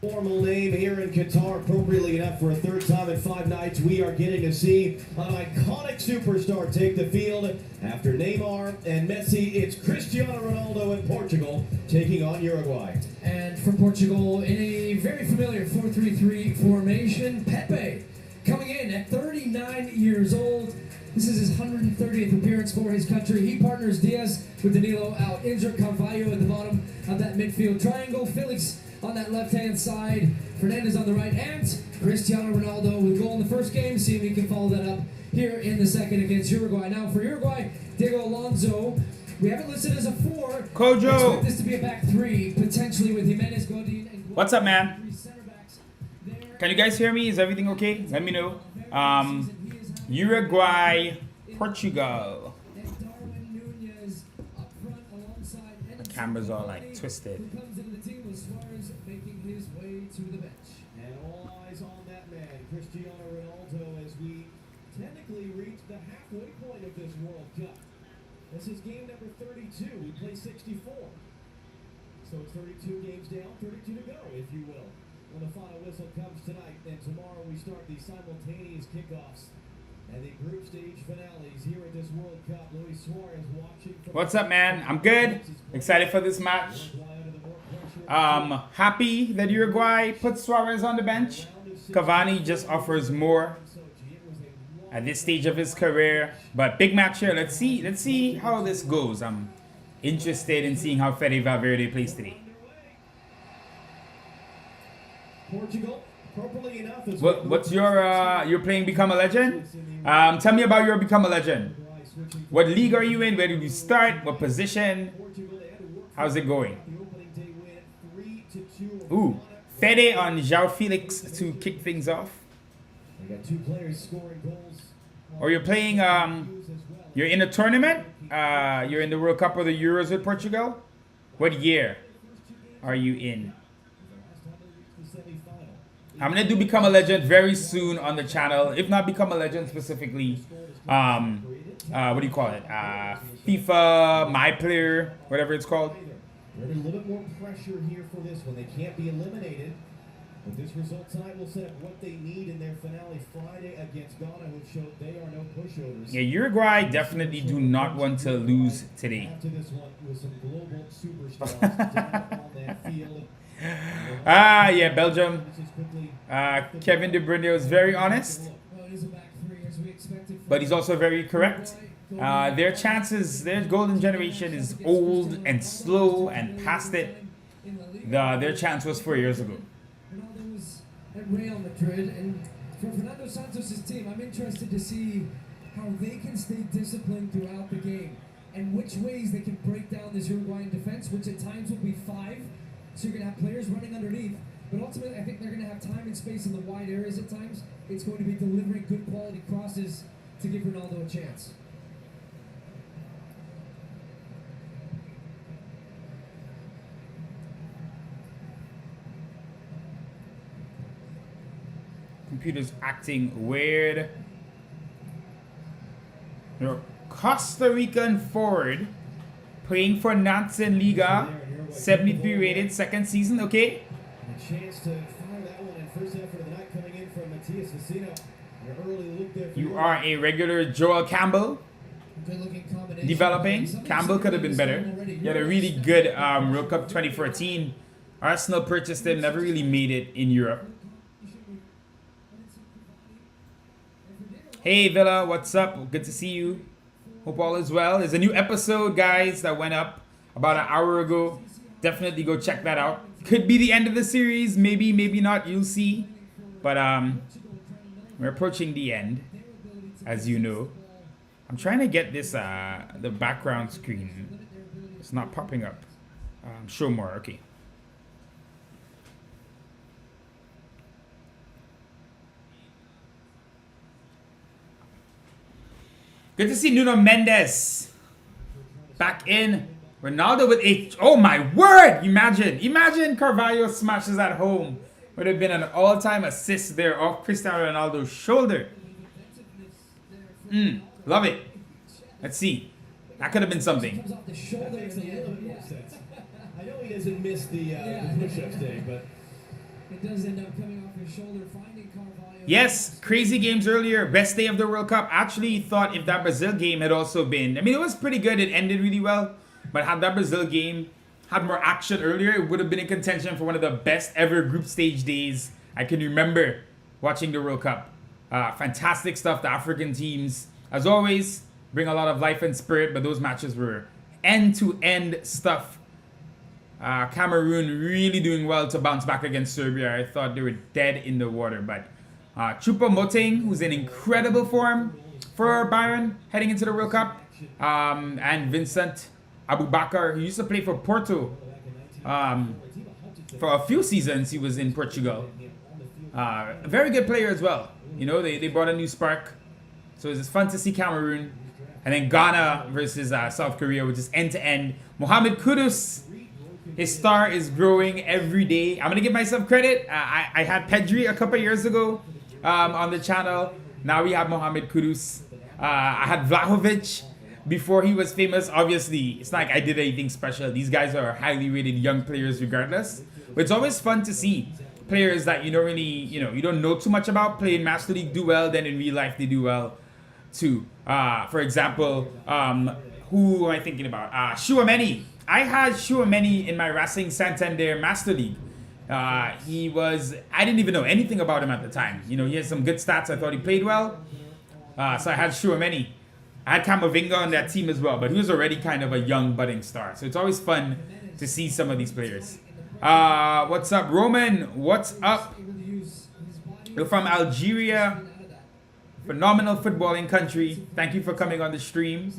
Formal name here in Qatar, appropriately enough for a third time in 5 nights. We are getting to see an iconic superstar take the field. After Neymar and Messi, it's Cristiano Ronaldo in Portugal taking on Uruguay. And for Portugal, in a very familiar 4-3-3 formation, Pepe coming in at 39 years old. This is his 130th appearance for his country. He partners Diaz with Danilo out injured, Carvalho at the bottom of that midfield triangle, Felix on that left-hand side, Fernandez on the right, and Cristiano Ronaldo with a goal in the first game. See if he can follow that up here in the second against Uruguay. Now for Uruguay, Diego Alonso, we have it listed as a 4. Kojo! Expect this to be a back 3, potentially with Jimenez, Godin, and What's up, man? Can you guys hear me? Is everything okay? Let me know. Uruguay, Portugal. The cameras are like twisted. And all eyes on that man, Cristiano Ronaldo, as we technically reach the halfway point of this World Cup. This is game number 32. We play 64. So it's 32 games down, 32 to go, if you will. When the final whistle comes tonight, and tomorrow we start the simultaneous kickoffs and the group stage finales here at this World Cup. Luis Suarez watching. What's up, man? I'm good. Excited for this match. Happy that Uruguay put Suarez on the bench. Cavani just offers more at this stage of his career. But big match here. Let's see how this goes. I'm interested in seeing how Fede Valverde plays today. Portugal, appropriately enough, What's your you're playing Become a Legend? Tell me about your Become a Legend. What league are you in? Where did you start? What position? How's it going? Ooh, Fede on João Felix to kick things off. Or you're playing you're in a tournament? You're in the World Cup or the Euros with Portugal? What year are you in? I'm gonna do Become a Legend very soon on the channel. If not Become a Legend specifically, what do you call it? FIFA, My Player, whatever it's called. There's a little bit more pressure here for this one. They can't be eliminated. But this result tonight will set up what they need in their finale Friday against Ghana, which showed they are no pushovers. Yeah, Uruguay definitely do not want to lose today. After this one with some global superstars down on that field. Yeah, Belgium. Kevin De Bruyne was very honest, but he's also very correct. Their chances, their golden generation is old and slow and past it. Their chance was 4 years ago. Ronaldo was at Real Madrid, and for Fernando Santos' team, I'm interested to see how they can stay disciplined throughout the game and which ways they can break down this Uruguayan defense, which at times will be 5. So you're going to have players running underneath, but ultimately I think they're going to have time and space in the wide areas at times. It's going to be delivering good quality crosses to give Ronaldo a chance. Computer's acting weird. Your Costa Rican forward playing for Nantes Liga, 73 rated, second season, okay? A chance to fire that one in first effort of the night coming in from Matias Vecino. An early look there for You are a regular Joel Campbell. Developing. Campbell could have been better. He had a really good World Cup 2014. Arsenal purchased him, never really made it in Europe. Hey Villa, what's up? Good to see you. Hope all is well. There's a new episode, guys, that went up about an hour ago. Definitely go check that out. Could be the end of the series, maybe, maybe not. You'll see. But we're approaching the end, as you know. I'm trying to get this the background screen. It's not popping up. Show more. Okay. Good to see Nuno Mendes back in. Ronaldo with a... Oh my word! Imagine Carvalho smashes at home. Would have been an all-time assist there off Cristiano Ronaldo's shoulder. Love it. Let's see. That could have been something. That makes a little bit more sense. I know he doesn't miss the push-ups day, but It does end up coming off his shoulder, finding Carvalho. Yes, crazy games earlier. Best day of the World Cup. Actually thought if that Brazil game had also been, I mean, it was pretty good. It ended really well. But had that Brazil game had more action earlier, it would have been in contention for one of the best ever group stage days I can remember watching the World Cup. Fantastic stuff. The African teams, as always, bring a lot of life and spirit, but those matches were end-to-end stuff. Cameroon really doing well to bounce back against Serbia. I thought they were dead in the water, but Choupo-Moting, who's in incredible form for Bayern heading into the World Cup, and Vincent Abubakar, who used to play for Porto. For a few seasons, he was in Portugal. A very good player as well. You know, they brought a new spark. So it's fun to see Cameroon. And then Ghana versus South Korea, which is end-to-end. Mohamed Kudus, his star is growing every day. I'm going to give myself credit. I had Pedri a couple years ago on the channel. Now we have Mohamed Kudus. I had Vlahovic before he was famous. Obviously, it's not like I did anything special. These guys are highly rated young players regardless. But it's always fun to see players that you don't really, you don't know too much about play in Master League do well, then in real life they do well too. For example, who am I thinking about? Chouameni. I had Chouameni in my Racing Santander Master League. I didn't even know anything about him at the time. He had some good stats. I thought he played well. So I had Chouameni. I had Camavinga on that team as well, but he was already kind of a young budding star. So it's always fun to see some of these players. What's up, Roman? What's up? You're from Algeria. Phenomenal footballing country. Thank you for coming on the stream.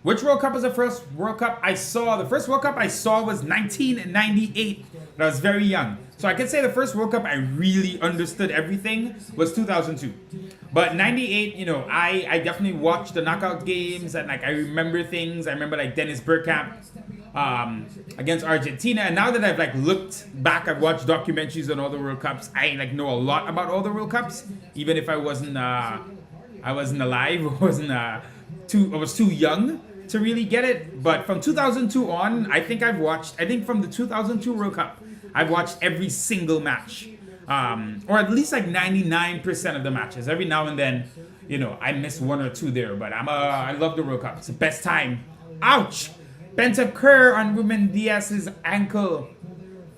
Which World Cup was the first World Cup I saw? The first World Cup I saw was 1998. But I was very young. So I could say the first World Cup I really understood everything was 2002. But 98, I definitely watched the knockout games and I remember things. I remember Dennis Bergkamp against Argentina. And now that I've looked back, I've watched documentaries on all the World Cups. I know a lot about all the World Cups, even if I wasn't alive, I was too young to really get it. But from 2002 on, I think from the 2002 World Cup, I've watched every single match. Or at least 99% of the matches. Every now and then, I miss one or two there, but I love the World Cup. It's the best time. Ouch! Bentancur on Ruben Diaz's ankle.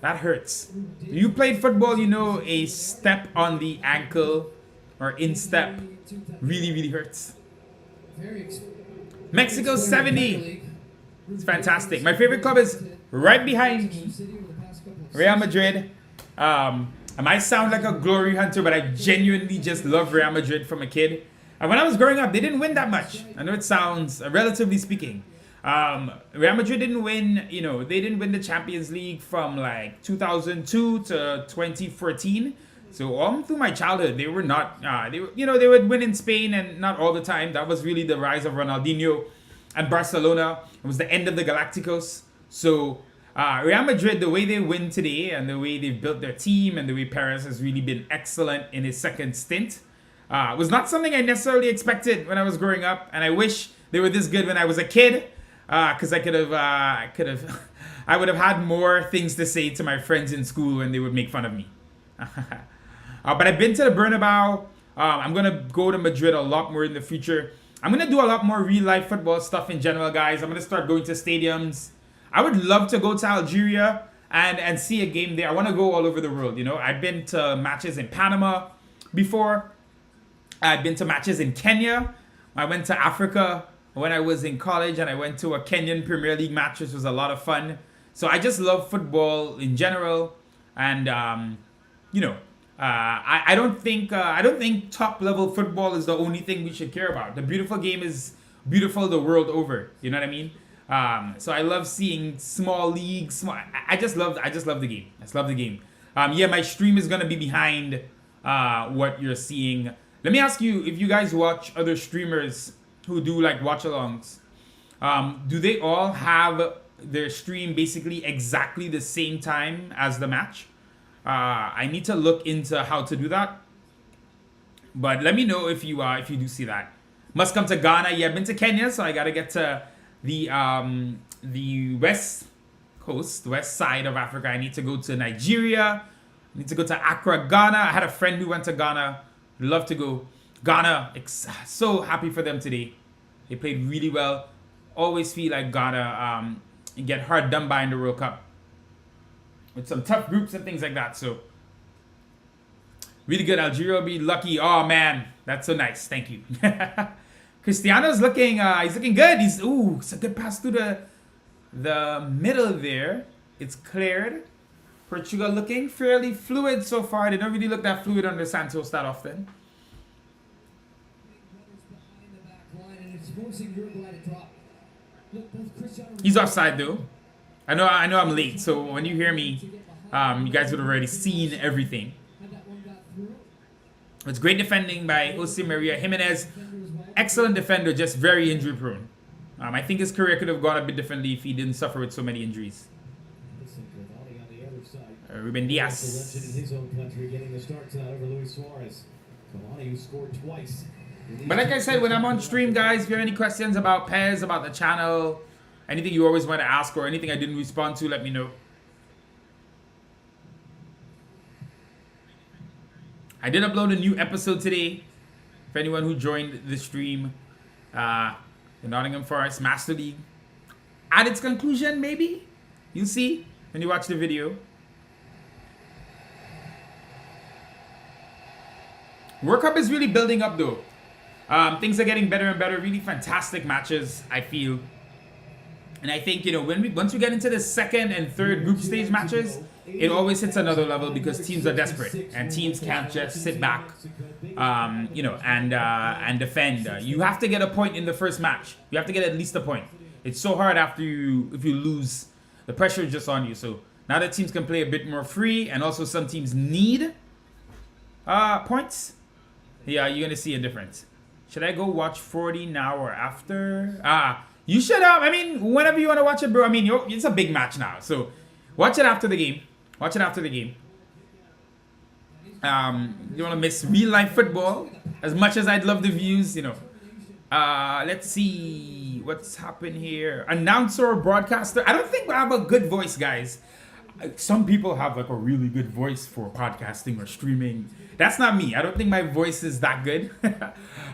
That hurts. You played football, a step on the ankle or instep really, really hurts. Mexico 70. It's fantastic. My favorite club is right behind me. Real Madrid. I might sound like a glory hunter, but I genuinely just love Real Madrid from a kid. And when I was growing up, they didn't win that much. I know it sounds, relatively speaking. Real Madrid didn't win, they didn't win the Champions League from 2002 to 2014. So all through my childhood, they were not, they would win in Spain and not all the time. That was really the rise of Ronaldinho and Barcelona. It was the end of the Galacticos. So Real Madrid, the way they win today and the way they've built their team and the way Perez has really been excellent in his second stint was not something I necessarily expected when I was growing up. And I wish they were this good when I was a kid because I would have had more things to say to my friends in school when they would make fun of me. But I've been to the Bernabeu. I'm going to go to Madrid a lot more in the future. I'm going to do a lot more real life football stuff in general, guys. I'm going to start going to stadiums. I would love to go to Algeria and see a game there. I want to go all over the world, I've been to matches in Panama before. I've been to matches in Kenya. I went to Africa when I was in college and I went to a Kenyan Premier League match, which was a lot of fun. So I just love football in general. And, I don't think top level football is the only thing we should care about. The beautiful game is beautiful the world over. You know what I mean? So I love seeing small leagues. I just love the game. I just love the game. My stream is gonna be behind what you're seeing. Let me ask you, if you guys watch other streamers who do watch-alongs, do they all have their stream basically exactly the same time as the match? I need to look into how to do that. But let me know if you do see that. Must come to Ghana. Yeah, I've been to Kenya, so I gotta get to the west coast, west side of Africa. I need to go to Nigeria. I need to go to Accra, Ghana. I had a friend who went to Ghana. Love to go. Ghana, so happy for them today. They played really well. Always feel like Ghana get hard done by in the World Cup. With some tough groups and things like that. So, really good. Algeria will be lucky. Oh, man. That's so nice. Thank you. Cristiano's looking, he's looking good. It's a good pass through the middle there. It's cleared. Portugal looking fairly fluid so far. They don't really look that fluid under Santos that often. He's offside though. I know I'm late, so when you hear me, you guys would have already seen everything. It's great defending by Jose Maria Jimenez. Excellent defender, just very injury prone. I think his career could have gone a bit differently if he didn't suffer with so many injuries. Ruben Diaz. In his own country, getting the start over Luis Suarez. Cavani, who scored twice. But like I said, when I'm on stream, guys, if you have any questions about Pez, about the channel, anything you always want to ask, or anything I didn't respond to, let me know. I did upload a new episode today. For anyone who joined the stream, the Nottingham Forest Master League. At its conclusion, maybe? You'll see when you watch the video. World Cup is really building up though. Things are getting better and better. Really fantastic matches, I feel. And I think, once we get into the second and third group stage matches, it always hits another level because teams are desperate and teams can't just sit back, and defend. You have to get a point in the first match. You have to get at least a point. It's so hard if you lose. The pressure is just on you. So now that teams can play a bit more free, and also some teams need points. Yeah, you're gonna see a difference. Should I go watch 40 now or after? You should have. Whenever you want to watch it, bro. It's a big match now, so watch it after the game. Watch it after the game. You don't want to miss real life football as much as I'd love the views. Let's see what's happened here. Announcer or broadcaster. I don't think I have a good voice, guys. Some people have like a really good voice for podcasting or streaming. That's not me. I don't think my voice is that good.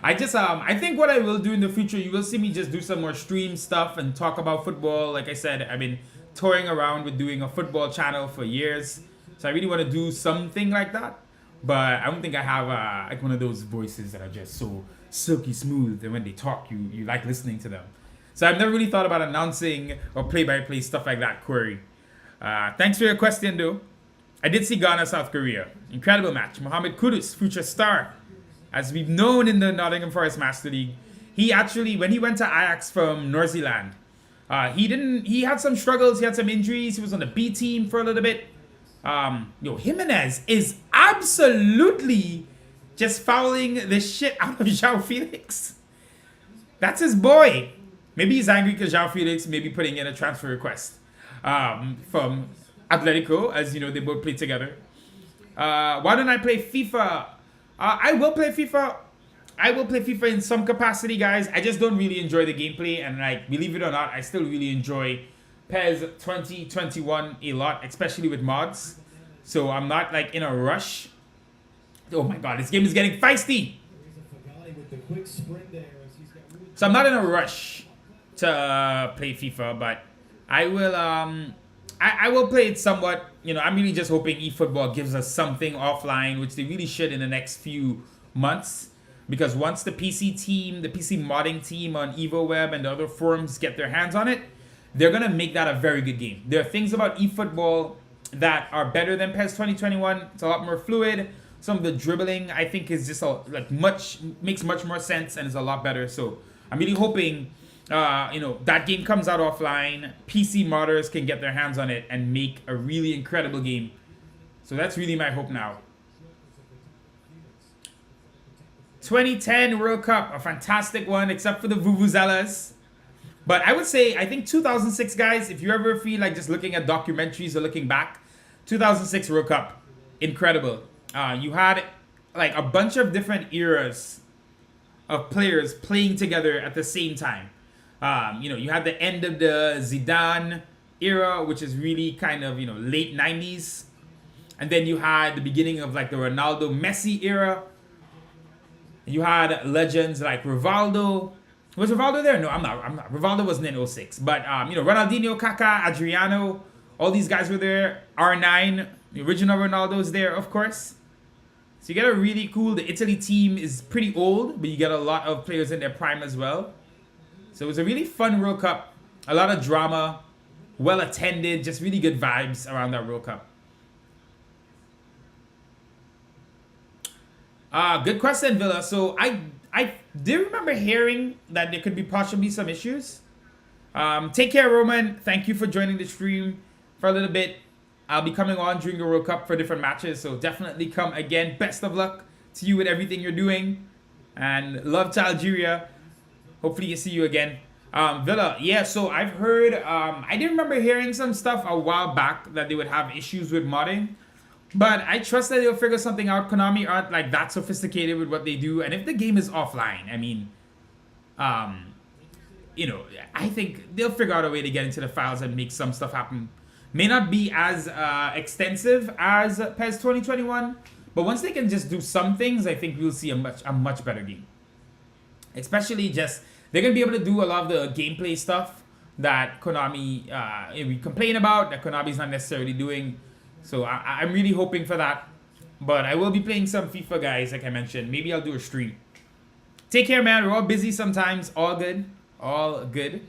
I think what I will do in the future, you will see me just do some more stream stuff and talk about football. Like I said, I've been touring around with doing a football channel for years. So I really want to do something like that. But I don't think I have like one of those voices that are just so silky smooth. And when they talk, you like listening to them. So I've never really thought about announcing or play-by-play stuff like that, Corey. Thanks for your question, though. I did see Ghana, South Korea. Incredible match. Mohamed Kudus, future star. As we've known in the Nottingham Forest Master League, he actually, when he went to Ajax from New Zealand, he had some struggles, he had some injuries, he was on the B team for a little bit. Jimenez is absolutely just fouling the shit out of João Felix. That's his boy. Maybe he's angry because João Felix may be putting in a transfer request. From Atletico, as you know, they both play together. Why don't I play FIFA? I will play FIFA. I will play FIFA in some capacity, guys. I just don't really enjoy the gameplay, and believe it or not, I still really enjoy PES 2021 a lot, especially with mods. So I'm not in a rush. Oh my god, this game is getting feisty. So I'm not in a rush to play FIFA, but I will I will play it somewhat. I'm really just hoping eFootball gives us something offline, which they really should in the next few months. Because once the PC team, the PC modding team on EvoWeb and the other forums get their hands on it, they're going to make that a very good game. There are things about eFootball that are better than PES 2021. It's a lot more fluid. Some of the dribbling, I think, is just makes much more sense and is a lot better. So I'm really hoping that game comes out offline, PC modders can get their hands on it and make a really incredible game. So that's really my hope now. 2010 World Cup, a fantastic one, except for the Vuvuzelas. But I would say, I think 2006, guys, if you ever feel like just looking at documentaries or looking back, 2006 World Cup, incredible. You had a bunch of different eras of players playing together at the same time. You had the end of the Zidane era, which is really kind of, late 90s. And then you had the beginning of like the Ronaldo Messi era. You had legends like Rivaldo. Was Rivaldo there? No, I'm not. Rivaldo wasn't in 06. But, Ronaldinho, Kaká, Adriano, all these guys were there. R9, the original Ronaldo is there, of course. So you get a really cool, the Italy team is pretty old, but you get a lot of players in their prime as well. So it was a really fun World Cup. A lot of drama, well attended, just really good vibes around that World Cup. Good question, Villa. So I do remember hearing that there could be possibly some issues. Take care, Roman. Thank you for joining the stream for a little bit. I'll be coming on during the World Cup for different matches, so definitely come again. Best of luck to you with everything you're doing. And love to Algeria. Hopefully, see you again. Villa, yeah, so I've heard, I did remember hearing some stuff a while back that they would have issues with modding. But I trust that they'll figure something out. Konami aren't like that sophisticated with what they do. And if the game is offline, I mean, I think they'll figure out a way to get into the files and make some stuff happen. May not be as extensive as PES 2021, but once they can just do some things, I think we'll see a much better game. Especially just, they're going to be able to do a lot of the gameplay stuff that Konami, we complain about, that Konami's not necessarily doing. So I'm really hoping for that. But I will be playing some FIFA, guys, like I mentioned. Maybe I'll do a stream. Take care, man. We're all busy sometimes. All good. All good.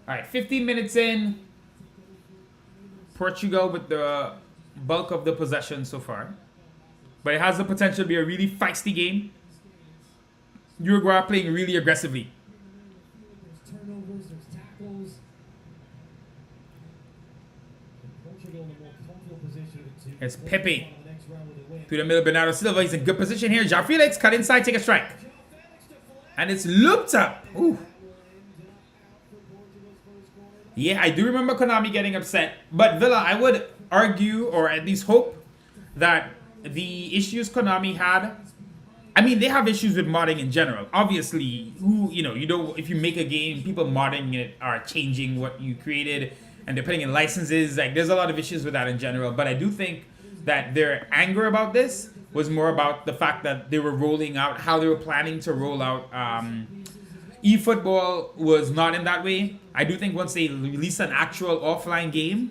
All right, 15 minutes in. Portugal with the bulk of the possession so far. But it has the potential to be a really feisty game. Uruguay playing really aggressively. There's turnovers, there's tackles. Portugal in a more comfortable position to There's Pepe. Through the middle, Bernardo Silva. He's in good position here. João Felix cut inside, take a strike. And it's looped up. Ooh. Yeah, I do remember Konami getting upset. But Villa, I would argue, or at least hope, that the issues Konami had, I mean, they have issues with modding in general. Obviously, if you make a game, people modding it are changing what you created, and they're putting in licenses. Like, there's a lot of issues with that in general. But I do think that their anger about this was more about the fact that they were rolling out, how they were planning to roll out. eFootball was not in that way. I do think once they release an actual offline game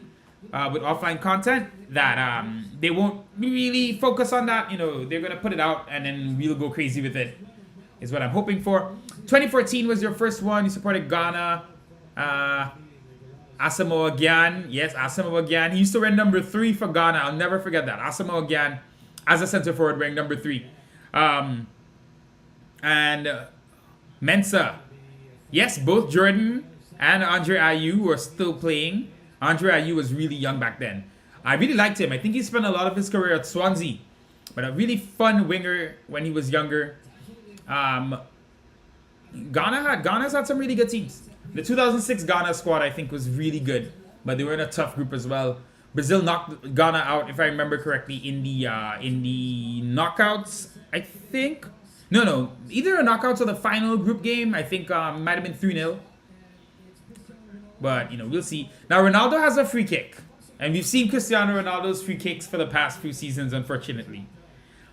with offline content, that they won't really focus on that. They're going to put it out and then we'll go crazy with it, is what I'm hoping for. 2014 was your first one. You supported Ghana. Asamoah Gyan. Yes, Asamoah Gyan. He used to wear number 3 for Ghana. I'll never forget that. Asamoah Gyan as a center forward wearing number 3. And Mensa. Yes, both Jordan and Andre Ayew were still playing. Andre Ayew was really young back then. I really liked him. I think he spent a lot of his career at Swansea. But a really fun winger when he was younger. Ghana's had some really good teams. The 2006 Ghana squad, I think, was really good. But they were in a tough group as well. Brazil knocked Ghana out, if I remember correctly, in the knockouts, I think. No. Either a knockouts or the final group game. I think might have been 3-0. But, we'll see. Now, Ronaldo has a free kick. And we've seen Cristiano Ronaldo's free kicks for the past few seasons, unfortunately.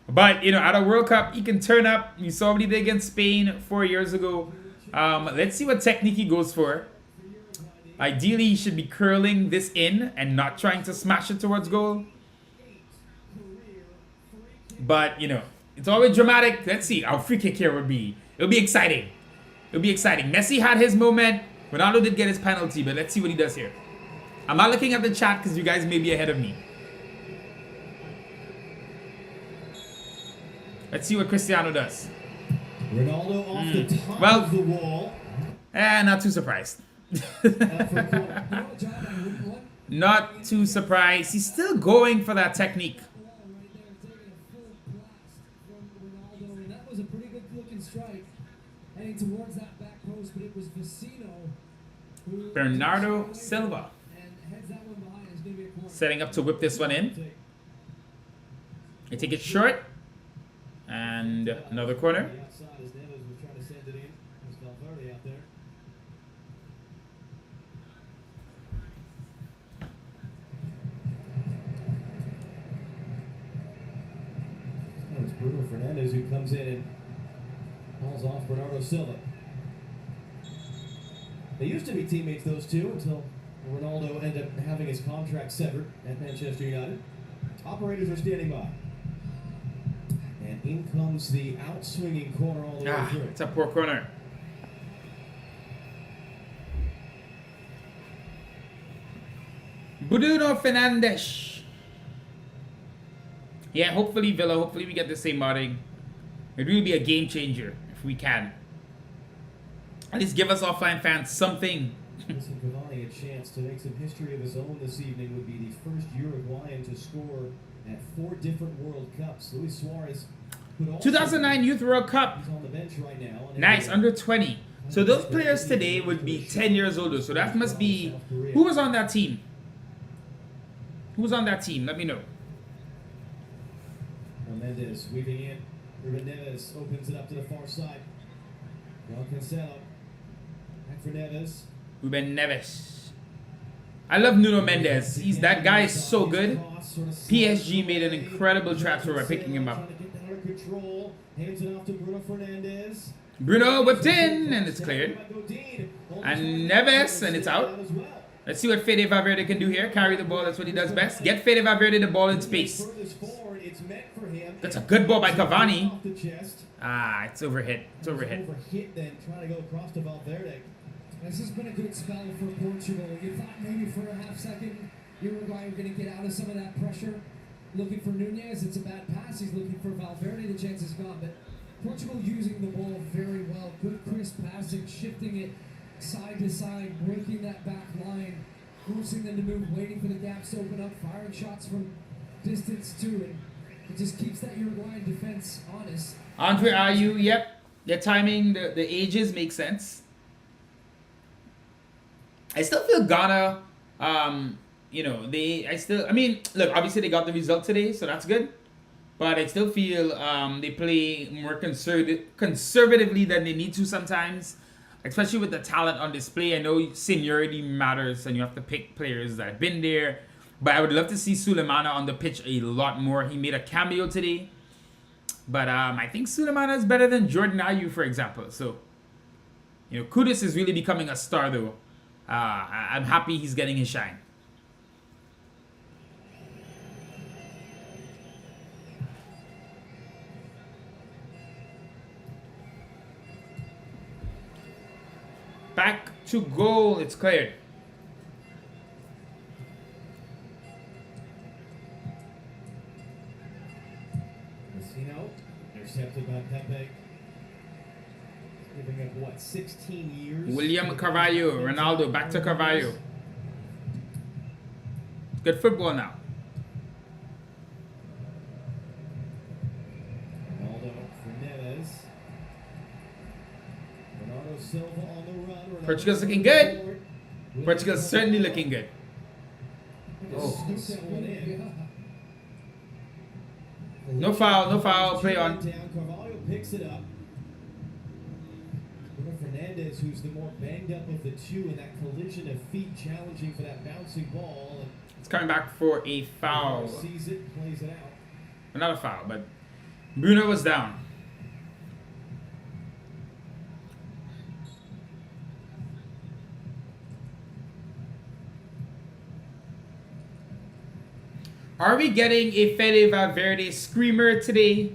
But, at a World Cup, he can turn up. You saw what he did against Spain 4 years ago. Let's see what technique he goes for. Ideally, he should be curling this in and not trying to smash it towards goal. But, it's always dramatic. Let's see. Our free kick here it'll be exciting. It'll be exciting. Messi had his moment. Ronaldo did get his penalty, but let's see what he does here. I'm not looking at the chat because you guys may be ahead of me. Let's see what Cristiano does. Ronaldo off the top of the wall. Not too surprised. Not too surprised. He's still going for that technique. That was a pretty good looking strike. Heading towards that back post, but it was Vecino who Bernardo Silva. Setting up to whip this one in. They take it short. And another corner. to send it in. There's Valverde out there. Oh, it's Bruno Fernandes who comes in and hauls off Bernardo Silva. They used to be teammates, those two, until Ronaldo ended up having his contract severed at Manchester United. Operators are standing by. And in comes the outswinging corner all the way through. It's a poor corner. Bruno Fernandes. Yeah, hopefully Villa, hopefully we get the same modding. It will be a game changer if we can. At least give us offline fans something. Listen, Cavani a chance to make some history of his own this evening. Would be the first Uruguayan to score at 4 different World Cups. Luis Suarez. 2009 Youth World Cup. He's on the bench right now. Nice, under 20. So those players today would be 10 years older. So that must be... Who was on that team? Who was on that team? Let me know. Mendes weaving in. Ruben Neves opens it up to the far side. Juan Cancelo. Back for Neves. Ruben Neves. I love Nuno Mendes. That guy is so good. PSG made an incredible transfer by picking him up. Bruno whipped in, and it's cleared. And Neves, and it's out. Let's see what Fede Valverde can do here. Carry the ball, that's what he does best. Get Fede Valverde the ball in space. That's a good ball by Cavani. Ah, it's overhit. It's overhit. Then trying to go across to Valverde. This has been a good spell for Portugal. You thought maybe for a half second Uruguay were going to get out of some of that pressure. Looking for Nunez, it's a bad pass. He's looking for Valverde, the chance is gone. But Portugal using the ball very well. Good crisp passing, shifting it side to side, breaking that back line, forcing them to move, waiting for the gaps to open up, firing shots from distance too. And it just keeps that Uruguayan defense honest. Andre Ayew, yep. The timing, the ages make sense. I still feel Ghana, I mean, look, obviously they got the result today, so that's good. But I still feel they play more conservatively than they need to sometimes, especially with the talent on display. I know seniority matters and you have to pick players that have been there. But I would love to see Sulemana on the pitch a lot more. He made a cameo today. But I think Sulemana is better than Jordan Ayew, for example. So, Kudus is really becoming a star, though. I'm happy he's getting his shine. Back to goal. It's cleared. Intercepted by Pepe. Giving up, what, 16 years? William Carvalho, Ronaldo, back to Carvalho. Good football now. Ronaldo for Neves. Bernardo Silva on the run. Portugal's looking good. Portugal's certainly looking good. Oh. No foul, play on. Carvalho picks it up. Bruno Fernandes, who's the more banged up of the two in that collision of feet, challenging for that bouncing ball. It's coming back for a foul. Sees it, plays it out. Not a foul, but Bruno was down. Are we getting a Fede Valverde screamer today?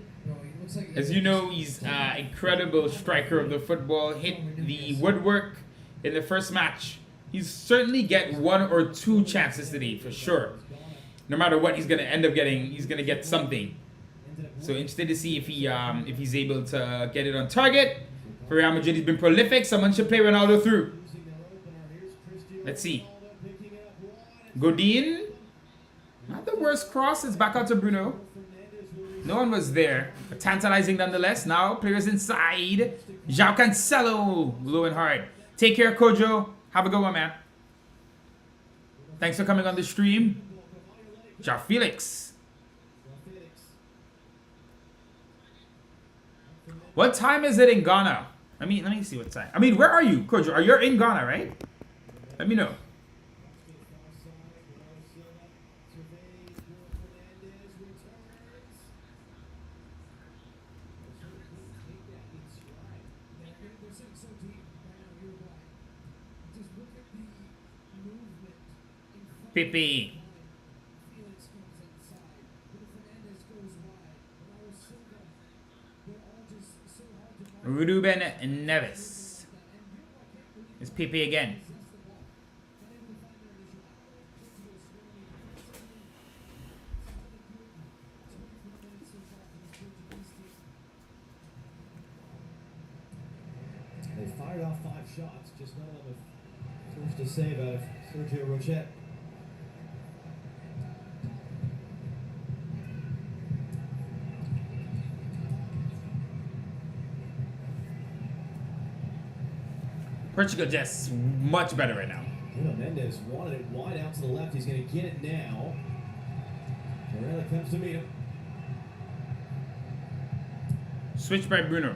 As you know, he's an incredible striker of the football. Hit the woodwork in the first match. He's certainly get 1 or 2 chances today for sure. No matter what he's gonna end up getting, he's gonna get something. So interested to see if he's able to get it on target. For Real Madrid, he's been prolific. Someone should play Ronaldo through. Let's see. Godin. Not the worst cross. It's back out to Bruno. No one was there. But tantalizing nonetheless. Now players inside. João Cancelo. Low and hard. Take care, Kojo. Have a good one, man. Thanks for coming on the stream. João Felix. What time is it in Ghana? Let me see what time. I mean, where are you, Kojo? Are you in Ghana, right? Let me know. Pepe. Ruben Neves. It's Pepe again. They fired off 5 shots, just none of them have much to say about it. Sergio Rochette. Portugal just much better right now. Mendes wanted it wide out to the left. He's going to get it now. Varela comes to meet him. Switch by Bruno.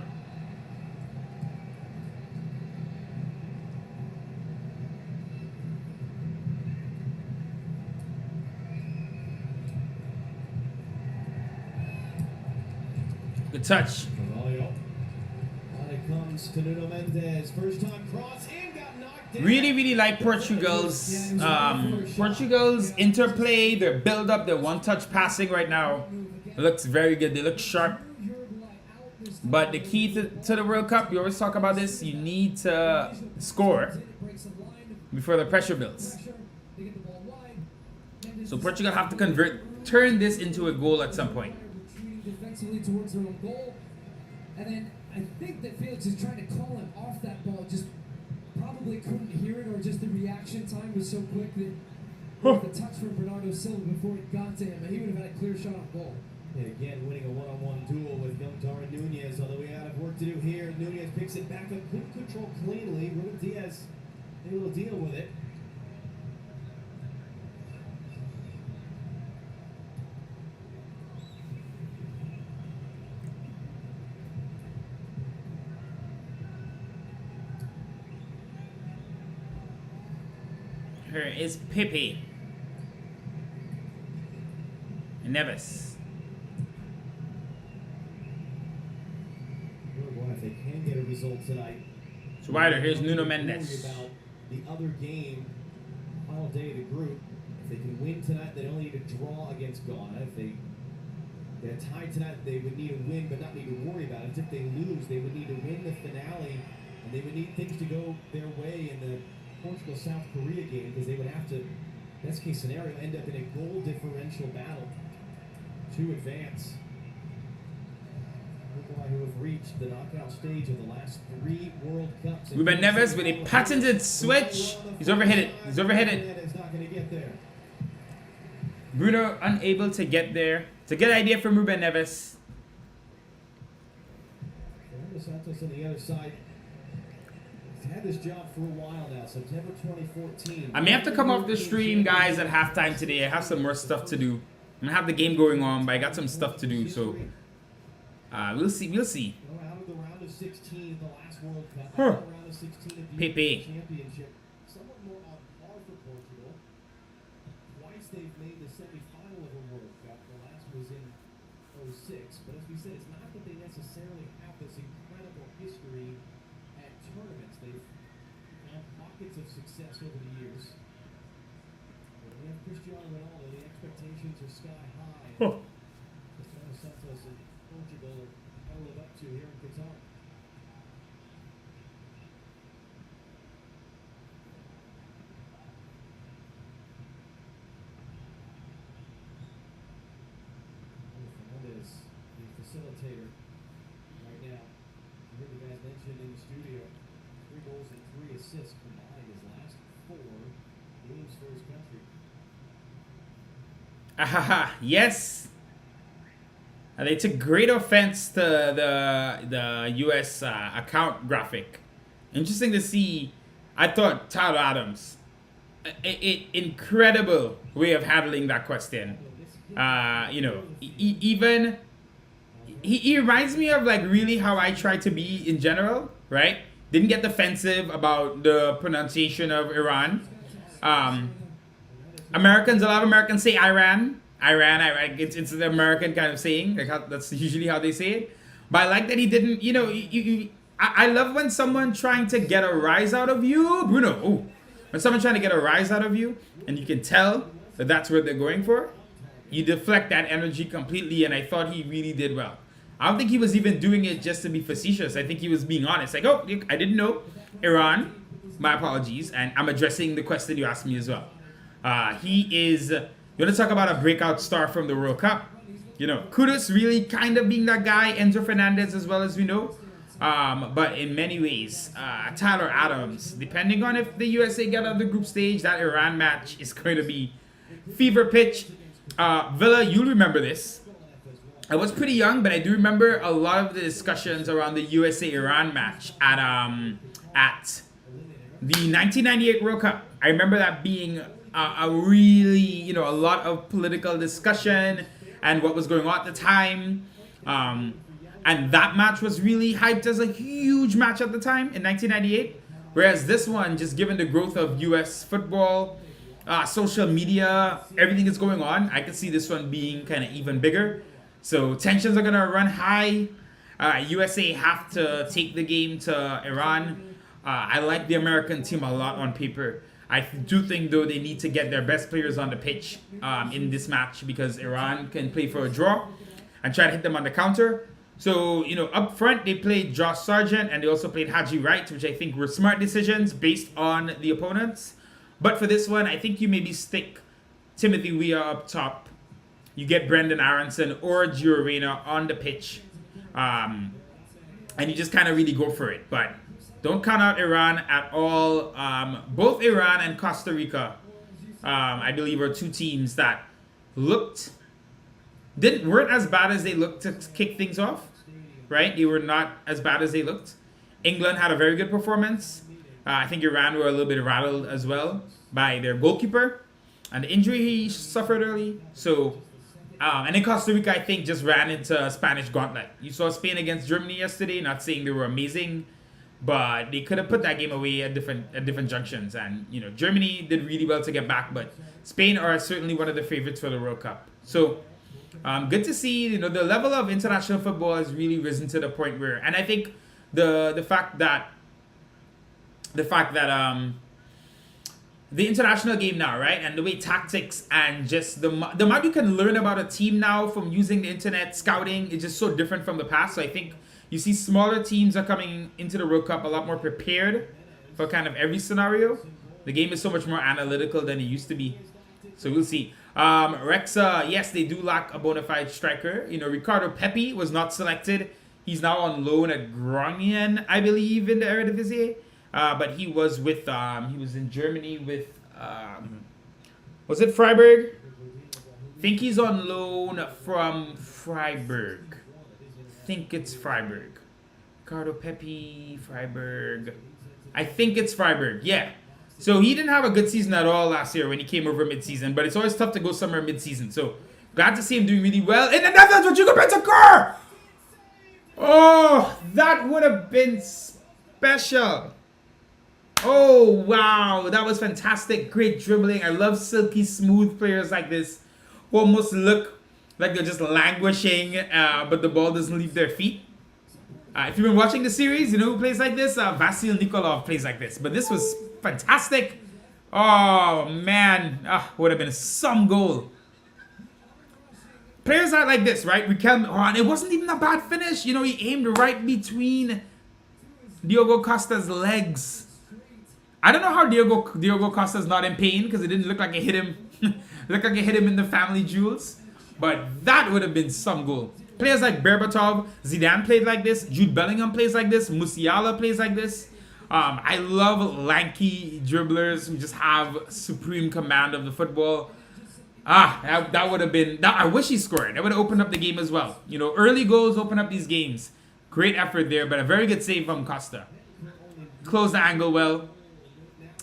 Good touch. Comes to Nuno Mendes. First time cross and got knocked down. Really like Portugal's interplay, their build up, their one-touch passing right now. It looks very good. They look sharp. But the key to the World Cup, we always talk about this, you need to score before the pressure builds. So Portugal have to turn this into a goal at some point. And then I think that Felix is trying to call him off that ball, just probably couldn't hear it, or just the reaction time was so quick that the touch from Bernardo Silva before it got to him, and he would have had a clear shot on goal. And again, winning a one-on-one duel with young Darwin Nunez, although we have work to do here. Nunez picks it back up, couldn't control cleanly. Ruben Diaz able to deal with it. Here is Pepe. Neves. Uruguay, if they can get a result tonight. So wider, here's Nuno Mendes. About the other game, final day of the group. If they can win tonight, they only need to draw against Ghana. If they get tied tonight, they would need a win, but not need to worry about it. If they lose, they would need to win the finale, and they would need things to go their way in the Portugal-South Korea game, because they would have to, best case scenario, end up in a goal differential battle to advance. Uruguay, who have reached the knockout stage of the last 3 World Cups. Ruben Neves with a patented switch. He's overhit it. Is not going to get there. Bruno unable to get there. It's a good idea from Ruben Neves. Fernando Santos on the other side. He's had this job for a while now, September 2014. I may have to come off the stream, guys, at halftime today. I have some more stuff to do. I'm gonna have the game going on, but I got some stuff to do, so we'll see. Out of the round of 16, the last World Cup. Huh. Out of the round of 16 of the Pepe. Championship. Somewhat more on par for Portugal. Twice they've made the semi-final of a World Cup. The last was in 06. But as we said, it's not that they necessarily have this incredible history at tournaments. They've had pockets of success over the years. But we have Cristiano Ronaldo. The expectations are sky high. Huh. Cristiano Santos and Portugal are held live up to here in Qatar. Fernandez, the facilitator right now. You heard the guys mentioned in the studio, 3 goals and 3 assists combined his last 4 games for his country. Ahaha, yes. They took great offense to the U.S. Account graphic. Interesting to see. I thought Tyler Adams, incredible way of handling that question. Even he reminds me of like really how I try to be in general. right? Didn't get defensive about the pronunciation of Iran. Americans, a lot of Americans say Iran. It's the American kind of saying. That's usually how they say it. But I like that he didn't, I love when someone trying to get a rise out of you, Bruno. Ooh. When someone trying to get a rise out of you, and you can tell that that's what they're going for, you deflect that energy completely, and I thought he really did well. I don't think he was even doing it just to be facetious. I think he was being honest. Like, oh, I didn't know. Iran, my apologies, and I'm addressing the question you asked me as well. He is, you want to talk about a breakout star from the World Cup? Kudus really kind of being that guy, Enzo Fernandez as well as we know. But in many ways, Tyler Adams, depending on if the USA get out of the group stage, that Iran match is going to be fever pitch. Villa, you'll remember this. I was pretty young, but I do remember a lot of the discussions around the USA-Iran match at the 1998 World Cup. I remember that being a really, a lot of political discussion and what was going on at the time. And that match was really hyped as a huge match at the time in 1998. Whereas this one, just given the growth of US football, social media, everything that's going on, I could see this one being kind of even bigger. So tensions are going to run high. USA have to take the game to Iran. I like the American team a lot on paper. I do think, though, they need to get their best players on the pitch in this match because Iran can play for a draw and try to hit them on the counter. So, up front, they played Josh Sargent and they also played Haji Wright, which I think were smart decisions based on the opponents. But for this one, I think you maybe stick Timothy Weah up top. You get Brendan Aronson or Gio Reyna on the pitch. And you just kind of really go for it. But don't count out Iran at all. Both Iran and Costa Rica, I believe, are two teams that weren't as bad as they looked to kick things off. Right? They were not as bad as they looked. England had a very good performance. I think Iran were a little bit rattled as well by their goalkeeper and the injury he suffered early. So, and then Costa Rica, I think, just ran into a Spanish gauntlet. You saw Spain against Germany yesterday. Not saying they were amazing, but they could have put that game away at different junctions. And Germany did really well to get back, but Spain are certainly one of the favorites for the World Cup. So, good to see. The level of international football has really risen to the point where, and I think the fact that the international game now, right, and the way tactics and just the amount you can learn about a team now from using the internet scouting is just so different from the past. So I think you see smaller teams are coming into the World Cup a lot more prepared for kind of every scenario. The game is so much more analytical than it used to be. So we'll see. Rexa, yes, they do lack a bona fide striker. Ricardo Pepi was not selected. He's now on loan at Groningen, I believe, in the Eredivisie. But he was he was in Germany with, was it Freiburg? I think he's on loan from Freiburg. I think it's Freiburg. Ricardo Pepi, Freiburg. I think it's Freiburg, yeah. So he didn't have a good season at all last year when he came over mid-season, but it's always tough to go somewhere mid-season. So glad to see him doing really well. In the Netherlands with Hugo Bentancur! Oh, that would have been special. Oh, wow. That was fantastic. Great dribbling. I love silky, smooth players like this who almost look like they're just languishing, but the ball doesn't leave their feet. If you've been watching the series, you know who plays like this? Vasil Nikolov plays like this. But this was fantastic. Oh, man. Would have been some goal. Players are like this, right? And it wasn't even a bad finish. He aimed right between Diogo Costa's legs. I don't know how Diogo Costa's not in pain because it didn't look like it hit him. Looked like it hit him in the family jewels. But that would have been some goal. Players like Berbatov, Zidane played like this. Jude Bellingham plays like this. Musiala plays like this. I love lanky dribblers who just have supreme command of the football. That would have been... I wish he scored. That would have opened up the game as well. Early goals open up these games. Great effort there, but a very good save from Costa. Closed the angle well.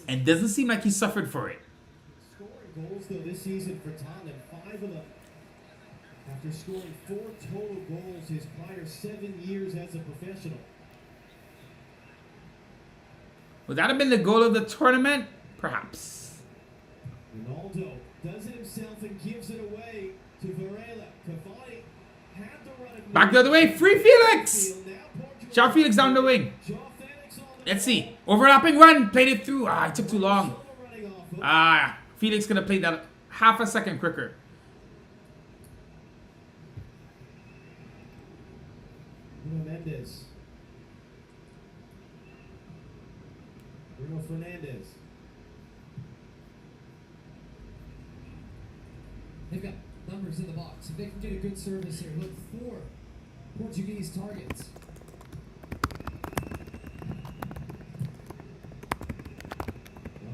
And doesn't seem like he suffered for it. Scoring goals, though, this season for Tottenham, 5 of them. After scoring 4 total goals his prior 7 years as a professional. Would that have been the goal of the tournament? Perhaps. Ronaldo does it himself and gives it away to Varela. Cavani had the run of Back the other way. Free Felix. João Felix down the wing. Let's see. Overlapping run. Played it through. Ah, it took too long. Ah, Felix could have played that half a second quicker. Bruno Mendes. Bruno Fernandes. They've got numbers in the box. If they can get a good service here, look for Portuguese targets.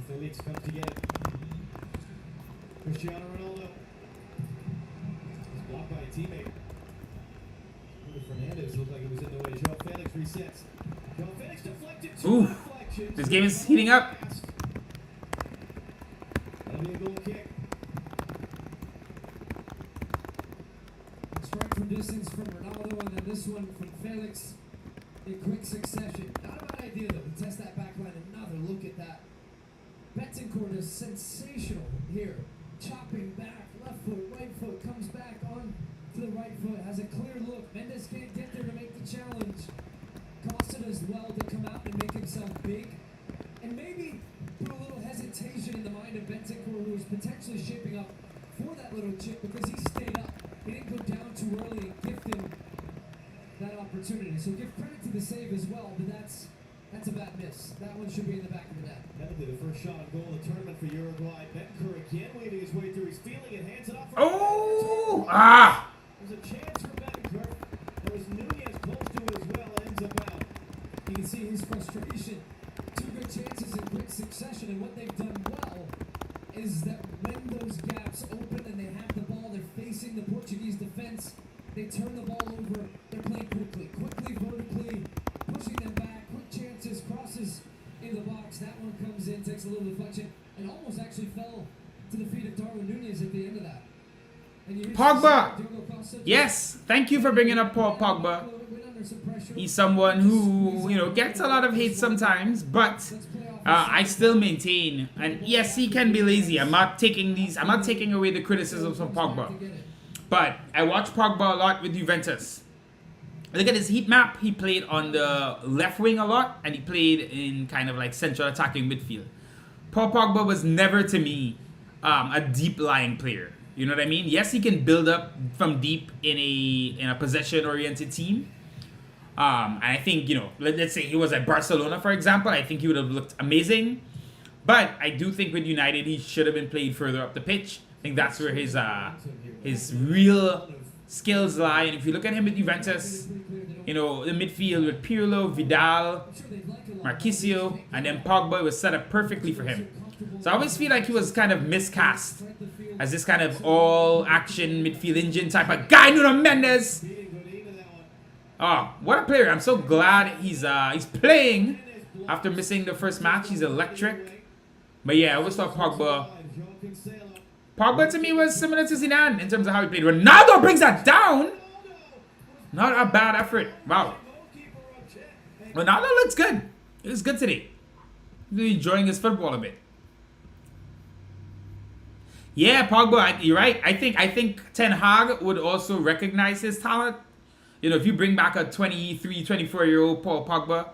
Felix comes to get it. Cristiano Ronaldo. He's blocked by a teammate. Bruno Fernandes looked like it was in the way. João Felix resets. João Felix deflected. Ooh, this game is heating up. That'll be a goal kick. Strike from distance from Ronaldo, and then this one from Felix in quick succession. Not a bad idea, though, to test that back line. Another look at that. Betancourt is sensational here. Chopping back, left foot, right foot, comes back on to the right foot, has a clear look. Mendes can't get there to make the challenge. Costa does well to come out and make himself big. And maybe put a little hesitation in the mind of Betancourt, who was potentially shaping up for that little chip because he stayed up. He didn't go down too early and gift him that opportunity. So give credit to the save as well, but that's a bad miss. That one should be in the back of the net. That'll be the first shot on goal of the tournament for Uruguay. Betancourt again waving his way through. He's feeling it, hands it off. Oh! Ah! There's a chance for Betancourt. There was Nunez close to it as well. Ends up out. You can see his frustration. Two good chances in quick succession, and what they've done well is that when those gaps open and they have the ball, they're facing the Portuguese defense. They turn the ball over. They're playing quickly, vertically, pushing them back. Quick chances, crosses in the box. That one comes in, takes a little deflection, and almost actually fell to the feet of Darwin Nunez at the end of that. And Pogba! Yes, thank you for bringing up Paul Pogba. He's someone who, you know, gets a lot of hate sometimes, but I still maintain, and yes, he can be lazy. I'm not taking away the criticisms from Pogba. But I watch Pogba a lot with Juventus. Look at his heat map. He played on the left wing a lot, and he played in kind of like central attacking midfield. Paul Pogba was never, to me, a deep lying player. You know what I mean? Yes, he can build up from deep in a possession-oriented team. And I think, you know, let's say he was at Barcelona, for example. I think he would have looked amazing. But I do think with United, he should have been played further up the pitch. I think that's where his real skills lie. And if you look at him with Juventus, you know, the midfield with Pirlo, Vidal, Marquisio, and then Pogba was set up perfectly for him. So I always feel like he was kind of miscast as this kind of all-action midfield engine type of guy. Nuno Mendes. Oh, what a player. I'm so glad he's playing after missing the first match. He's electric. But yeah, I always thought Pogba to me was similar to Zidane in terms of how he played. Ronaldo brings that down. Not a bad effort. Wow. Ronaldo looks good. He looks good today. He's enjoying his football a bit. Yeah, Pogba, you're right. I think Ten Hag would also recognize his talent. You know, if you bring back a 23, 24-year-old Paul Pogba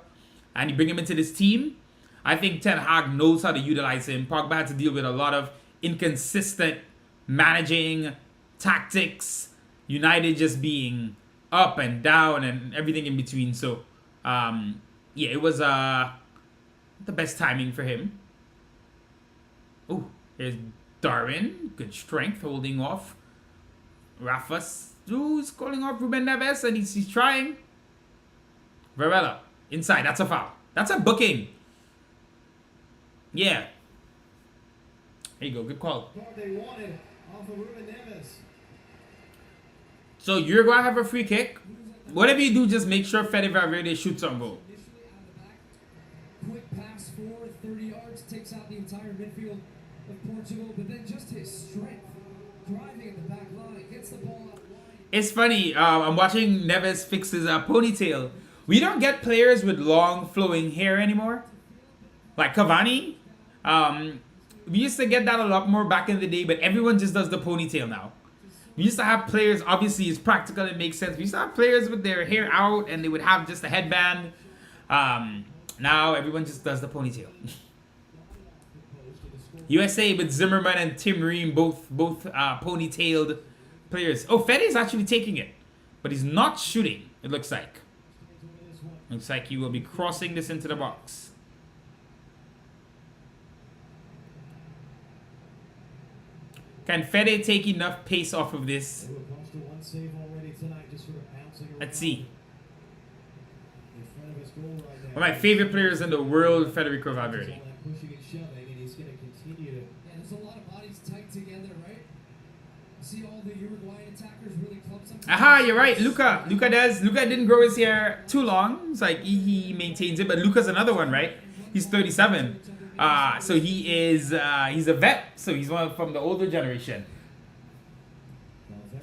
and you bring him into this team, I think Ten Hag knows how to utilize him. Pogba had to deal with a lot of inconsistent managing, tactics, United just being up and down and everything in between. So, yeah, it was the best timing for him. Oh, here's Darwin. Good strength, holding off. Rafa's calling off Ruben Neves, and he's trying. Varela, inside. That's a foul. That's a booking. Yeah. There you go. Good call. They wanted off of Ruben Neves. So Uruguay have a free kick. Whatever you do, just make sure Fede Valverde shoots on goal. Quick pass forward, 30 yards, takes out the entire midfield of Portugal, but then just his strength, driving at the back line, gets the ball out wide. It's funny. I'm watching Neves fix his ponytail. We don't get players with long flowing hair anymore. Like Cavani, we used to get that a lot more back in the day, but everyone just does the ponytail now. We used to have players, obviously it's practical, it makes sense. We used to have players with their hair out and they would have just a headband. Now everyone just does the ponytail. USA with Zimmerman and Tim Ream, both ponytailed players. Oh, Fede's actually taking it, but he's not shooting, it looks like. Looks like he will be crossing this into the box. Can Fede take enough pace off of this? Let's see. One of my favorite players in the world, Federico Valverde. Yeah, there's a lot of bodies tight together, right? See all the Uruguayan attackers really club sometimes. Aha, you're right. Luca didn't grow his hair too long. It's like he maintains it, but Luca's another one, right? He's 37. So he's a vet. So he's one from the older generation.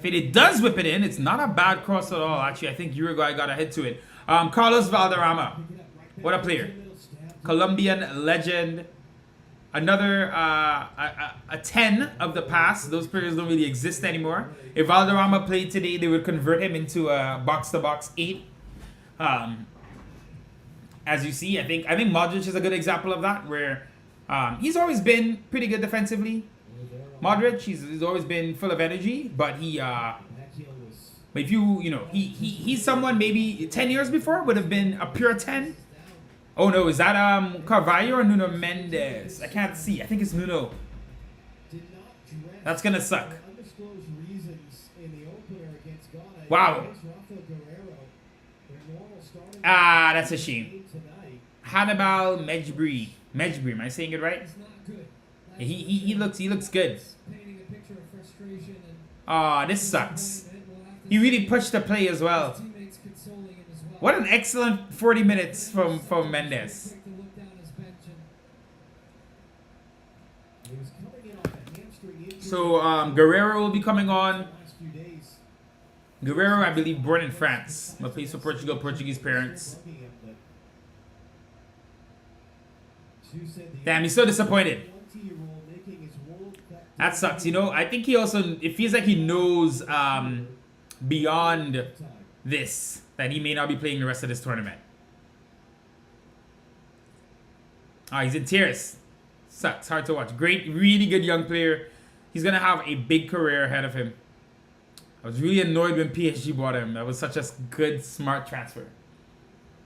Fede does whip it in. It's not a bad cross at all. Actually, I think Uruguay got a hit to it. Carlos Valderrama. What a player. Colombian legend. Another a 10 of the past. Those players don't really exist anymore. If Valderrama played today, they would convert him into a box-to-box 8. As you see, I think Modric is a good example of that, where he's always been pretty good defensively. Modric, he's always been full of energy, but but if he's someone maybe 10 years before would have been a pure 10. Oh no, is that Carvalho or Nuno Mendes? I can't see. I think it's Nuno. That's gonna suck. Wow. That's a shame. Hannibal Mejbri. Mejbri, am I saying it right? He looks good. This sucks. He really pushed the play as well. What an excellent 40 minutes from Mendes. So Guerrero will be coming on. Guerrero, I believe, born in France, but plays for Portugal, Portuguese parents. Damn, he's so disappointed. That sucks. I think it feels like he knows beyond this that he may not be playing the rest of this tournament. He's in tears. Sucks. Hard to watch. Great, really good young player. He's going to have a big career ahead of him. I was really annoyed when PSG bought him. That was such a good, smart transfer.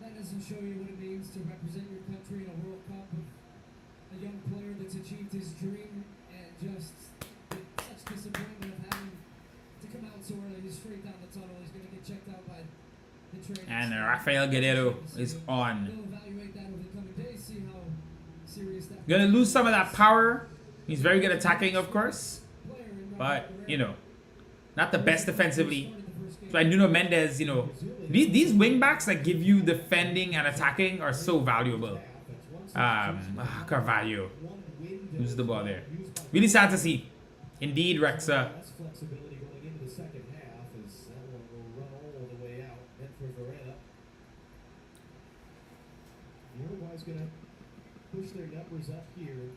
That doesn't show you what it means to represent your country in a World Cup with a young player that's achieved his dream and just such disappointment of having to come out so early. He's straight down the tunnel. He's going to get checked out by the trainers. And Rafael Guerrero is on. They'll evaluate that over the coming days, see how serious that Gonna lose some of that power. He's very good attacking, of course. But, not the best defensively. So I Nuno Mendes, these wing backs that give you defending and attacking are so valuable. Carvalho. Lose the ball there. Really sad to see. Indeed, Rexa. Uruguay's going to push their numbers up here.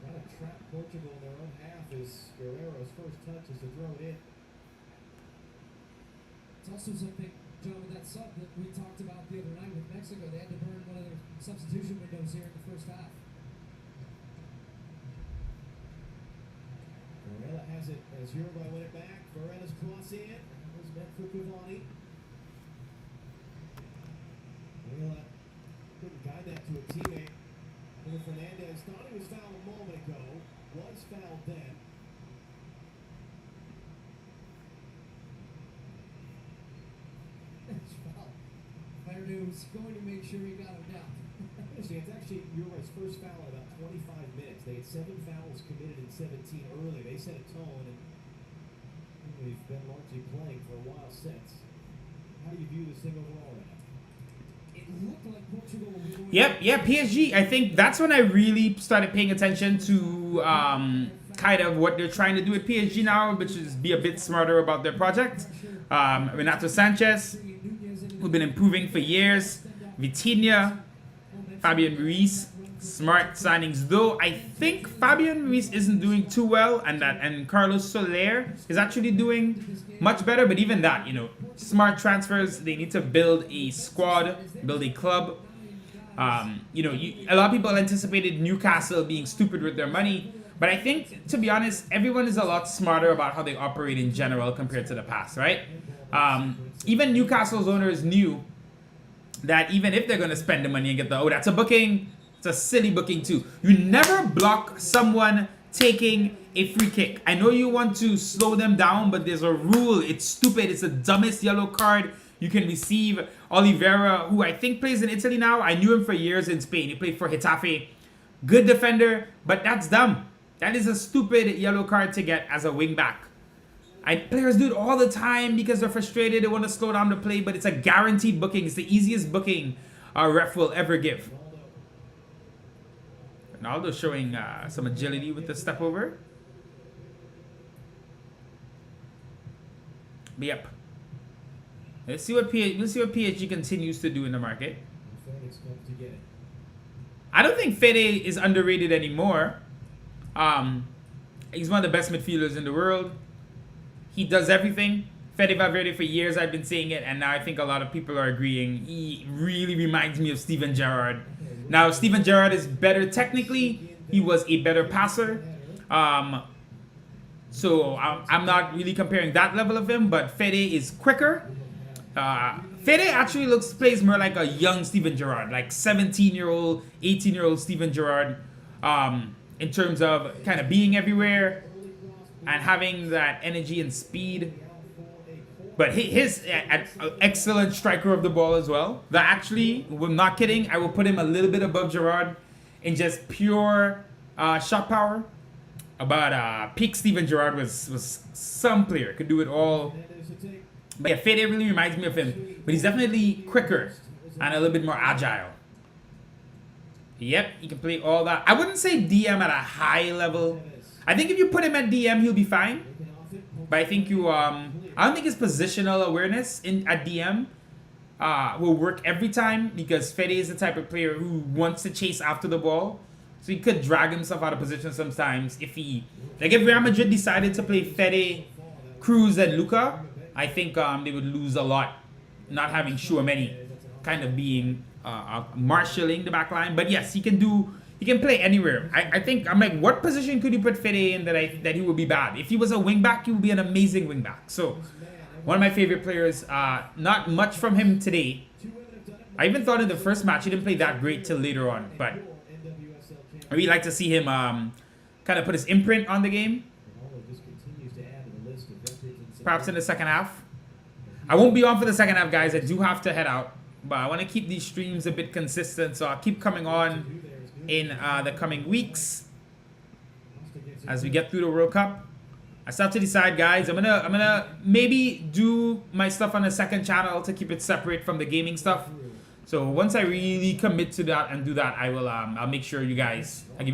Trying to trap Portugal in their own half as Guerrero's first touch is to throw it in. It's also something, John, with that sub that we talked about the other night with Mexico. They had to burn one of their substitution windows here in the first half. Varela has it as Uruguay win it back. Varela's cross in. It was meant for Cavani. Varela couldn't guide that to a teammate. Fernandez thought he was fouled a moment ago. Was fouled then. It's foul. Verdou's going to make sure he got him down. It's actually Uruguay's first foul in about 25 minutes. They had 7 fouls committed in 17 early. They set a tone, and we've been largely playing for a while since. How do you view this thing overall right now? Yep, PSG. I think that's when I really started paying attention to kind of what they're trying to do with PSG now, which is be a bit smarter about their project. Renato Sanchez, who've been improving for years. Vitinha, Fabian Ruiz, smart signings. Though I think Fabian Ruiz isn't doing too well, and Carlos Soler is actually doing much better. But even that, you know, smart transfers. They need to build a squad, build a club. You know, a lot of people anticipated Newcastle being stupid with their money, but I think, to be honest, everyone is a lot smarter about how they operate in general compared to the past, right? Even Newcastle's owners knew that even if they're going to spend the money and get that's a booking, it's a silly booking too. You never block someone taking a free kick. I know you want to slow them down, but there's a rule. It's stupid. It's the dumbest yellow card you can receive. Oliveira, who I think plays in Italy now, I knew him for years in Spain. He played for Getafe. Good defender, but that's dumb. That is a stupid yellow card to get as a wing back. Players do it all the time because they're frustrated. They want to slow down the play, but it's a guaranteed booking. It's the easiest booking a ref will ever give. Ronaldo showing some agility with the step over. But yep. Let's see what PSG continues to do in the market. I don't think Fede is underrated anymore. He's one of the best midfielders in the world. He does everything. Fede Valverde, for years I've been saying it, and now I think a lot of people are agreeing. He really reminds me of Steven Gerrard. Now, Steven Gerrard is better technically. He was a better passer. So I'm not really comparing that level of him, but Fede is quicker. Fede actually plays more like a young Steven Gerrard, like 17-year-old, 18-year-old Steven Gerrard, in terms of kind of being everywhere and having that energy and speed. But he's an excellent striker of the ball as well. That actually, I'm not kidding, I will put him a little bit above Gerrard in just pure shot power. But peak Steven Gerrard was some player, could do it all. But yeah, Fede really reminds me of him. But he's definitely quicker and a little bit more agile. Yep, he can play all that. I wouldn't say DM at a high level. I think if you put him at DM, he'll be fine. But I think I don't think his positional awareness at DM will work every time, because Fede is the type of player who wants to chase after the ball. So he could drag himself out of position sometimes if if Real Madrid decided to play Fede, Cruz, and Luka, I think they would lose a lot, not having Tchouaméni kind of being marshalling the back line. But yes, he can play anywhere. I think I'm like, what position could you put Fede in that he would be bad? If he was a wing back, he would be an amazing wing back. So one of my favorite players. Not much from him today. I even thought in the first match he didn't play that great till later on, but I really like to see him kind of put his imprint on the game. Perhaps in the second half. I won't be on for the second half, guys. I do have to head out, but I want to keep these streams a bit consistent, so I'll keep coming on in the coming weeks as we get through the World Cup. I still have to decide, guys. I'm gonna maybe do my stuff on a second channel to keep it separate from the gaming stuff. So once I really commit to that and do that, I will I'll make sure I'll give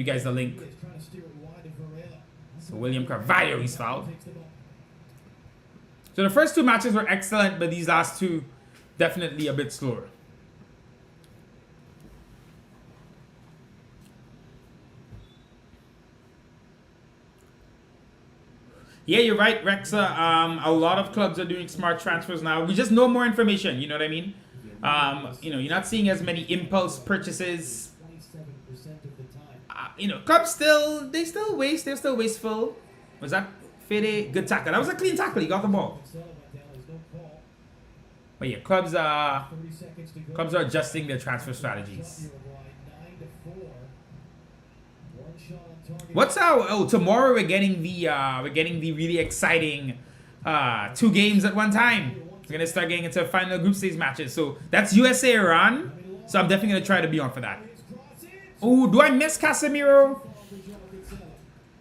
you guys the link. So William Carvalho, he's fouled. So the first two matches were excellent, but these last two definitely a bit slower. Yeah, you're right, Rexa. A lot of clubs are doing smart transfers now. We just know more information, you know what I mean? You're not seeing as many impulse purchases. Clubs they're still wasteful. Was that Fede? Good tackle. That was a clean tackle. He got the ball. But yeah, clubs are adjusting their transfer strategies. Tomorrow we're getting the really exciting 2 games at one time. We're gonna start getting into final group stage matches. So that's USA Iran. So I'm definitely gonna try to be on for that. Oh, do I miss Casemiro?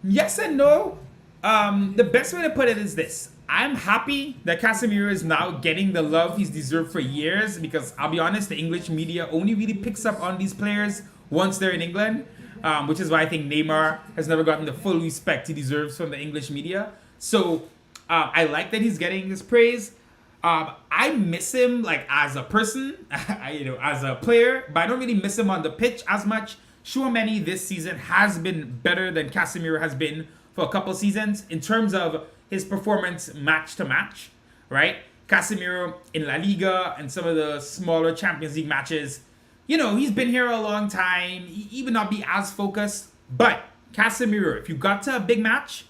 Yes and no. The best way to put it is this. I'm happy that Casemiro is now getting the love he's deserved for years, because I'll be honest, the English media only really picks up on these players once they're in England, which is why I think Neymar has never gotten the full respect he deserves from the English media. So I like that he's getting this praise. I miss him like as a person, as a player, but I don't really miss him on the pitch as much. Chouameni this season has been better than Casemiro has been for a couple seasons in terms of his performance match to match, right? Casemiro in La Liga and some of the smaller Champions League matches, he's been here a long time. He would not be as focused, but Casemiro, if you got to a big match,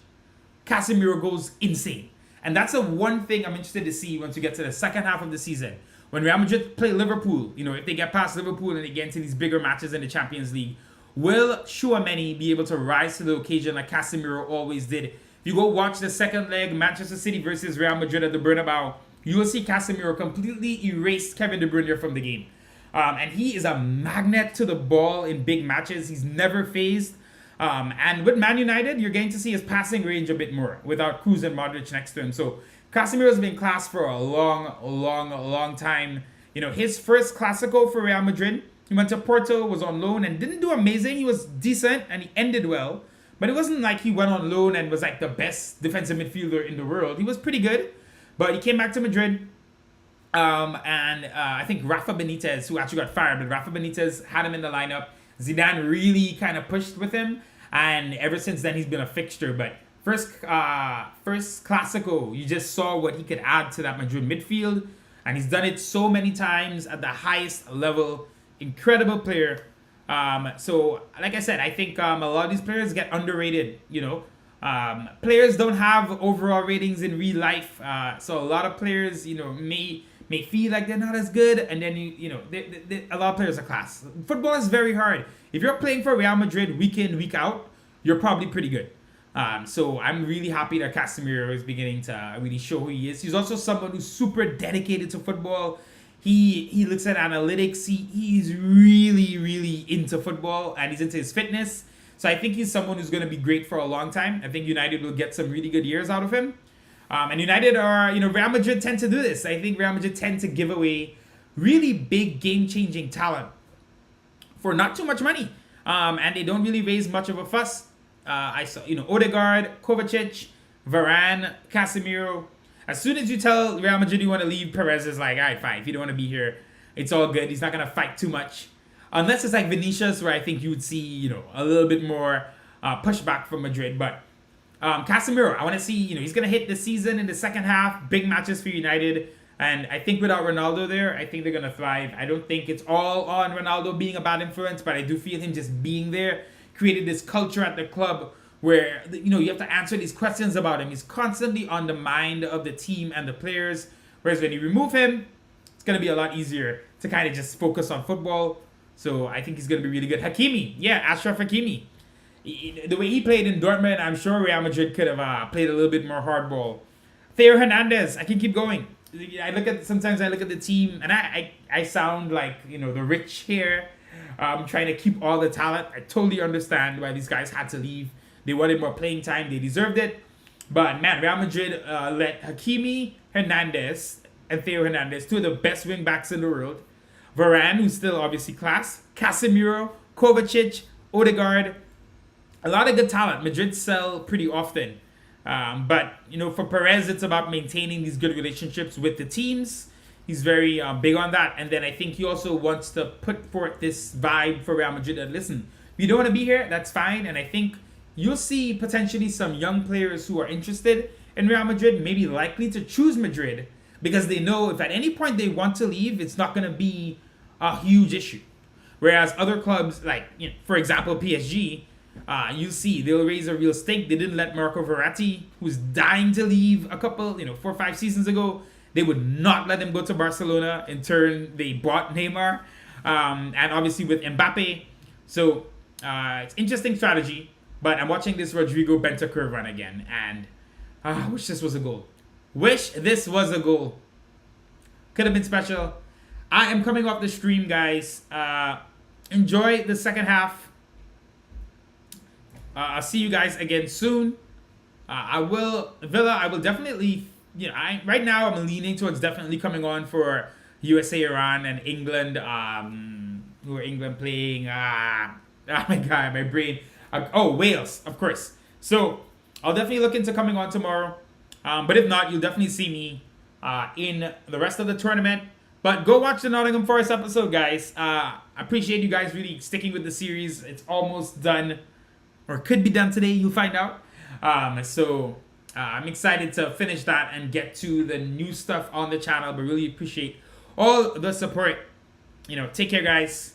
Casemiro goes insane. And that's the one thing I'm interested to see once we get to the second half of the season. When Real Madrid play Liverpool, if they get past Liverpool and they get into these bigger matches in the Champions League, will Chouameni be able to rise to the occasion like Casemiro always did? If you go watch the second leg, Manchester City versus Real Madrid at the Bernabeu, you will see Casemiro completely erase Kevin De Bruyne from the game. And he is a magnet to the ball in big matches. He's never phased. And with Man United, you're getting to see his passing range a bit more without Kroos and Modric next to him. So Casemiro's been class for a long time. His first Clasico for Real Madrid, he went to Porto, was on loan and didn't do amazing. He was decent and he ended well. But it wasn't like he went on loan and was like the best defensive midfielder in the world. He was pretty good. But he came back to Madrid. I think Rafa Benitez, who actually got fired, but Rafa Benitez had him in the lineup. Zidane really kind of pushed with him, and ever since then he's been a fixture. But first Clasico, you just saw what he could add to that Madrid midfield, and he's done it so many times at the highest level. Incredible player. So like I said, I think a lot of these players get underrated. Players don't have overall ratings in real life, so a lot of players, may feel like they're not as good, and then a lot of players are class. Football is very hard. If you're playing for Real Madrid week in, week out, you're probably pretty good. So I'm really happy that Casemiro is beginning to really show who he is. He's also someone who's super dedicated to football. He looks at analytics. He's really into football, and he's into his fitness. So I think he's someone who's going to be great for a long time. I think United will get some really good years out of him. And United are, Real Madrid tend to do this. I think Real Madrid tend to give away really big game-changing talent for not too much money. And they don't really raise much of a fuss. I saw, Odegaard, Kovacic, Varane, Casemiro. As soon as you tell Real Madrid you want to leave, Perez is like, all right, fine. If you don't want to be here, it's all good. He's not going to fight too much. Unless it's like Vinicius, where I think you would see, a little bit more pushback from Madrid. But Casemiro, I want to see, he's going to hit the season in the second half, big matches for United. And I think without Ronaldo there, I think they're going to thrive. I don't think it's all on Ronaldo being a bad influence, but I do feel him just being there created this culture at the club where, you have to answer these questions about him. He's constantly on the mind of the team and the players. Whereas when you remove him, it's going to be a lot easier to kind of just focus on football. So I think he's going to be really good. Hakimi, Achraf Hakimi. The way he played in Dortmund, I'm sure Real Madrid could have played a little bit more hardball. Theo Hernandez, I can keep going. Sometimes I look at the team and I sound like, the rich here, trying to keep all the talent. I totally understand why these guys had to leave. They wanted more playing time. They deserved it. But man, Real Madrid let Hakimi, Hernandez, and Theo Hernandez, two of the best wing backs in the world. Varane, who's still obviously class. Casemiro, Kovacic, Odegaard. A lot of good talent. Madrid sell pretty often. But, for Perez, it's about maintaining these good relationships with the teams. He's very big on that. And then I think he also wants to put forth this vibe for Real Madrid that, listen, if you don't want to be here, that's fine. And I think you'll see potentially some young players who are interested in Real Madrid, maybe likely to choose Madrid, because they know if at any point they want to leave, it's not going to be a huge issue. Whereas other clubs, like, for example, PSG, you see they'll raise a real stink. They didn't let Marco Verratti, who's dying to leave a couple, 4 or 5 seasons ago, they would not let him go to Barcelona. In turn, they bought Neymar, and obviously with Mbappe. So it's interesting strategy. But I'm watching this Rodrigo Bentancur run again, and I wish this was a goal. Could have been special. I am coming off the stream, guys. Enjoy the second half. I'll see you guys again soon. I will definitely, right now I'm leaning towards definitely coming on for USA, Iran, and England. Who are England playing? Oh my God, my brain. Wales, of course. So I'll definitely look into coming on tomorrow. But if not, you'll definitely see me in the rest of the tournament. But go watch the Nottingham Forest episode, guys. I appreciate you guys really sticking with the series. It's almost done, or could be done today. You'll find out. I'm excited to finish that and get to the new stuff on the channel. But really appreciate all the support. Take care, guys.